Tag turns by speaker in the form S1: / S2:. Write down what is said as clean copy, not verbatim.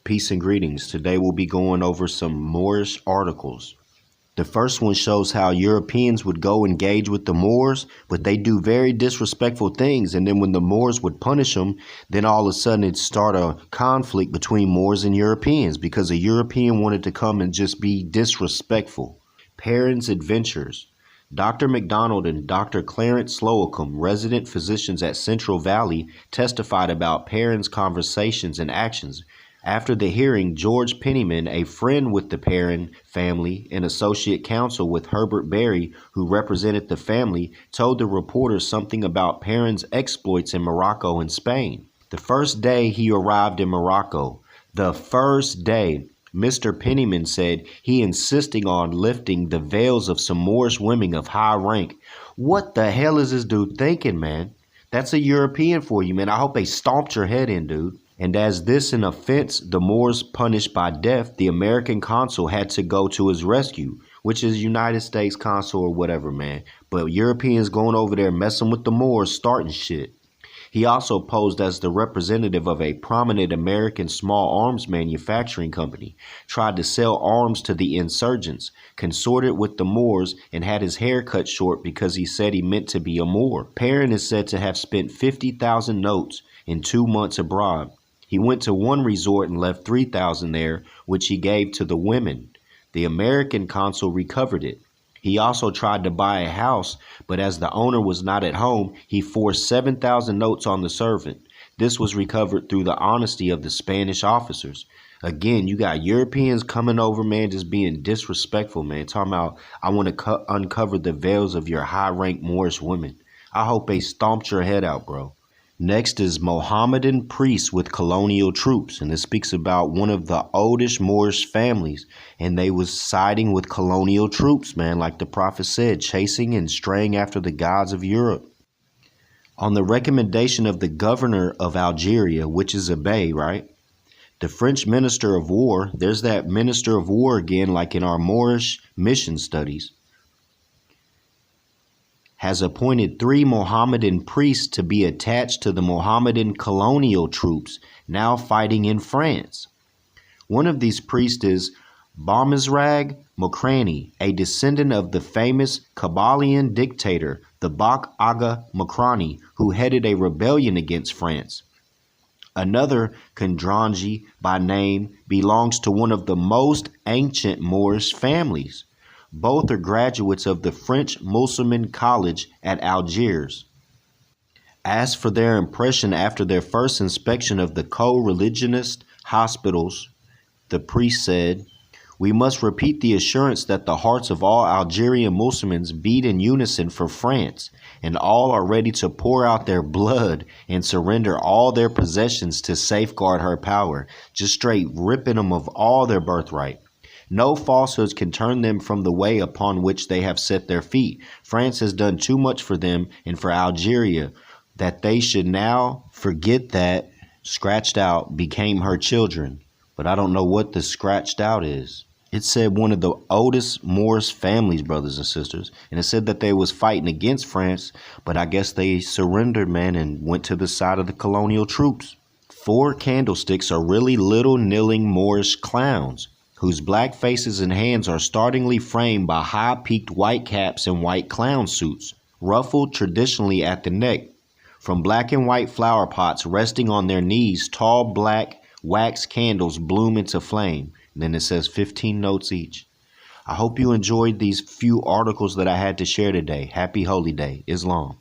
S1: Peace and greetings. Today we'll be going over some Moorish articles. The first one shows how Europeans would go engage with the Moors, but they do very disrespectful things. And then when the Moors would punish them, then all of a sudden it'd start a conflict between Moors and Europeans because a European wanted to come and just be disrespectful. Perrin's Adventures. Dr. McDonald and Dr. Clarence Slocum, resident physicians at Central Valley, testified about Perrin's conversations and actions. After the hearing, George Penniman, a friend with the Perrin family and associate counsel with Herbert Berry, who represented the family, told the reporters something about Perrin's exploits in Morocco and Spain. The first day he arrived in Morocco, Mr. Penniman said he insisting on lifting the veils of some Moorish women of high rank. What the hell is this dude thinking, man? That's a European for you, man. I hope they stomped your head in, dude. And as this an offense, the Moors punished by death, the American consul had to go to his rescue, which is United States consul or whatever, man. But Europeans going over there messing with the Moors, starting shit. He also posed as the representative of a prominent American small arms manufacturing company, tried to sell arms to the insurgents, consorted with the Moors, and had his hair cut short because he said he meant to be a Moor. Perrin is said to have spent 50,000 notes in 2 months abroad. He went to one resort and left 3,000 there, which he gave to the women. The American consul recovered it. He also tried to buy a house, but as the owner was not at home, he forced 7,000 notes on the servant. This was recovered through the honesty of the Spanish officers. Again, you got Europeans coming over, man, just being disrespectful, man. Talking about, I want to uncover the veils of your high-ranked Moorish women. I hope they stomped your head out, bro. Next is Mohammedan priests with colonial troops, and it speaks about one of the oldest Moorish families, and they was siding with colonial troops, man, like the prophet said, chasing and straying after the gods of Europe. On the recommendation of the governor of Algeria, which is a bey, right? The French minister of war, there's that minister of war again, like in our Moorish mission studies, has appointed 3 Mohammedan priests to be attached to the Mohammedan colonial troops now fighting in France. One of these priests is Bamizrag Mokrani, a descendant of the famous Kabbalian dictator, the Bak Aga Mokrani, who headed a rebellion against France. Another Kantranji by name belongs to one of the most ancient Moorish families. Both are graduates of the French Muslim College at Algiers. Asked for their impression after their first inspection of the co-religionist hospitals, the priest said, "We must repeat the assurance that the hearts of all Algerian Muslims beat in unison for France, and all are ready to pour out their blood and surrender all their possessions to safeguard her power, just straight ripping them of all their birthright. No falsehoods can turn them from the way upon which they have set their feet. France has done too much for them and for Algeria that they should now forget that scratched out became her children." But I don't know what the scratched out is. It said one of the oldest Moorish families, brothers and sisters. And it said that they was fighting against France, but I guess they surrendered, man, and went to the side of the colonial troops. 4 candlesticks are really little kneeling Moorish clowns, whose black faces and hands are startlingly framed by high-peaked white caps and white clown suits, ruffled traditionally at the neck. From black and white flower pots resting on their knees, tall black wax candles bloom into flame. And then it says 15 notes each. I hope you enjoyed these few articles that I had to share today. Happy Holy Day, Islam.